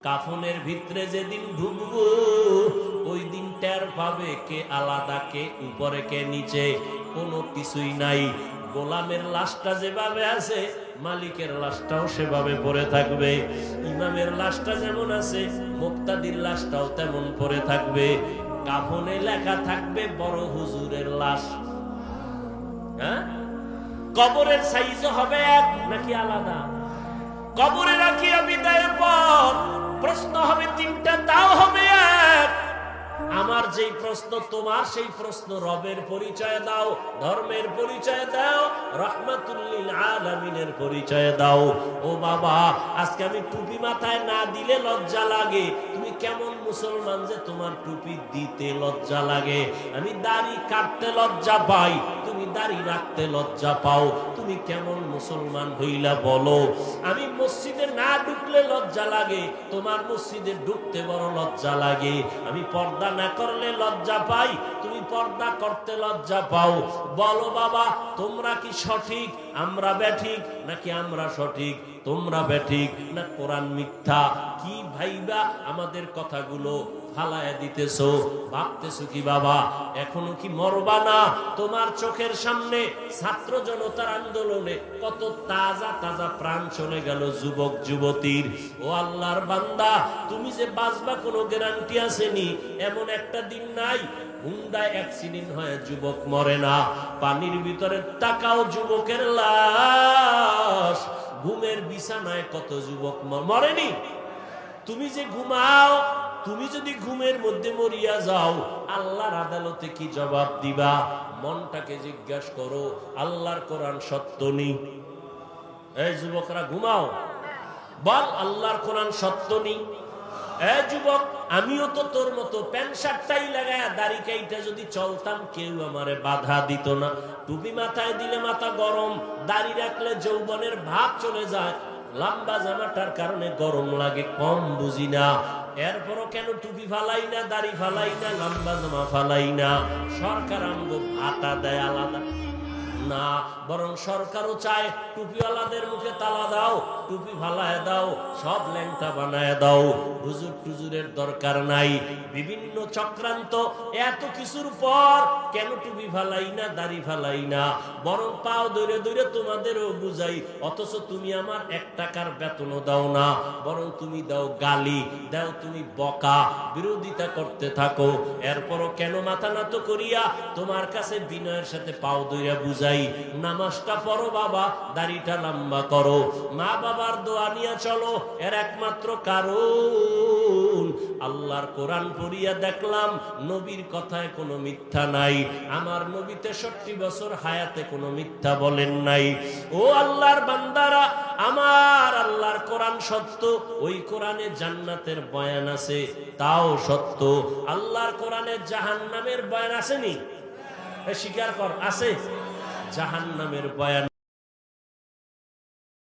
কাফনের ভিতরে যেদিন ঢুকবো ওই দিন টের পাবে কে আলাদা, কে উপরে কে নিচে, কোনো কিছুই নাই। গোলামের লাশটা যেভাবে আছে মালিকের লাশটাও সেভাবে পড়ে থাকবে। ইমামের লাশটা যেমন আছে মুক্তাদির লাশটাও তেমন পড়ে থাকবে। কাফনে লেখা থাকবে বড় হুজুরের লাশ। হ্যাঁ, কবরের সাইজ হবে এক নাকি আলাদা? কবরে রাখিয়া বিদায়ের পর প্রশ্ন হবে তিনটা, তাও হবে এক। আমার যেই প্রশ্ন তোমার সেই প্রশ্ন, রবের পরিচয় দাও, ধর্মের পরিচয় দাও, রাহমাতুল লিল আলামিনের পরিচয় দাও। ও বাবা, আজকে আমি টুপি মাথায় না দিলে লজ্জা লাগে। তুমি কেমন মুসলমান যে তোমার টুপি দিতে লজ্জা লাগে? আমি দাড়ি কাটতে লজ্জা পাই, তুমি দাড়ি রাখতে লজ্জা পাও। তুমি কেমন মুসলমান হইলা বলো? আমি মসজিদে না ঢুকলে লজ্জা লাগে, তোমার মসজিদে ঢুকতে বড় লজ্জা লাগে। আমি পর্দা না করলে লজ্জা পাই, তুমি পর্দা করতে লজ্জা পাও। বলো বাবা, তোমরা কি সঠিক, আমরা ব্যাঠিক, নাকি আমরা সঠিক তোমরা ব্যাঠিক, না কোরআন মিথ্যা? কি ভাইবা আমাদের কথাগুলো ফালায়া দিতেছো? ভাবতেছো কি বাবা এখনো কি মরবা না? তোমার চোখের সামনে ছাত্র জনতার আন্দোলনে কত তাজা তাজা প্রাণ চলে গেল যুবক যুবতীর। ও আল্লাহর বান্দা, তুমি যে বাঁচবা কোনো গ্যারান্টি আসেনি। এমন একটা দিন নাই হুন্ডায় অ্যাক্সিডেন্ট হয় যুবক মরে না। পানির ভিতরে তাকাও যুবকের লাশ। ঘুমের বিছানায় কত যুবক মরেনি? তুমি যে ঘুমাও, তুমি যদি ঘুমের মধ্যে মরিয়া যাও আল্লাহর আদালতে কি জবাব দিবা? মনটাকে জিজ্ঞাসা করো, আল্লাহর কোরআন সত্য নেই? এই যুবকরা ঘুমাও, বল আল্লাহর কোরআন সত্য নেই? এই যুবক, আমিও তো তোর মতো প্যান্ট শার্টটাই লাগায়া দাড়ি কাইটা যদি চলতাম কেউ আমারে বাধা দিত না। টুপি মাথায় দিলে মাথা গরম, দাড়ি রাখলে যৌবনের ভাব চলে যায়, লম্বা জামাটার কারণে গরম লাগে, কম বুঝি না। এরপরও কেন টুপি ফালাই না, দাড়ি ফালাই না, লম্বা জামা ফালাই না? সরকার আমগো ভাতা দেয় আলাদা না, বরং সরকারও চায় টুপিওয়ালাদের মুখে তালা দাও, টুপি ফালায় দাও, সব ল্যাংটা বানায় দাও। হুজুর টুজুরের দরকার নাই। বিভিন্ন চক্রান্ত, এত কিছুর পর কেন টুপি ফালাই না, দাড়ি ফালাই না? বরং পাও দৌড়ে দৌড়ে তোমাদেরও বুঝাই, অথচ তুমি আমার 1 টাকার বেতনও দাও না, বরং তুমি দাও গালি, দাও তুমি বকা, বিরোধিতা করতে থাকো। এরপরও কেন মাথা নত করিয়া তোমার কাছে বিনয়ের সাথে পাও দৌড়ে বুঝাই, নামাজটা পড়ো বাবা, দাড়িটা লম্বা করো, মা বাবার দোয়া নিয়ে চলো। এর একমাত্র কারণ আল্লাহর কোরআন পড়িয়া দেখলাম নবীর কথায় কোনো মিথ্যা নাই। আমার নবী 63 বছর হায়াতে কোনো মিথ্যা বলেন নাই। ও আল্লাহর বান্দারা, আমার আল্লাহর কোরআন সত্য। ওই কোরআনে জান্নাতের বয়ান আছে, তাও সত্য। আল্লাহর কোরআনে জাহান্নামের বয়ান আসেনি? স্বীকার কর, আছে। জাহান্নামের বয়ান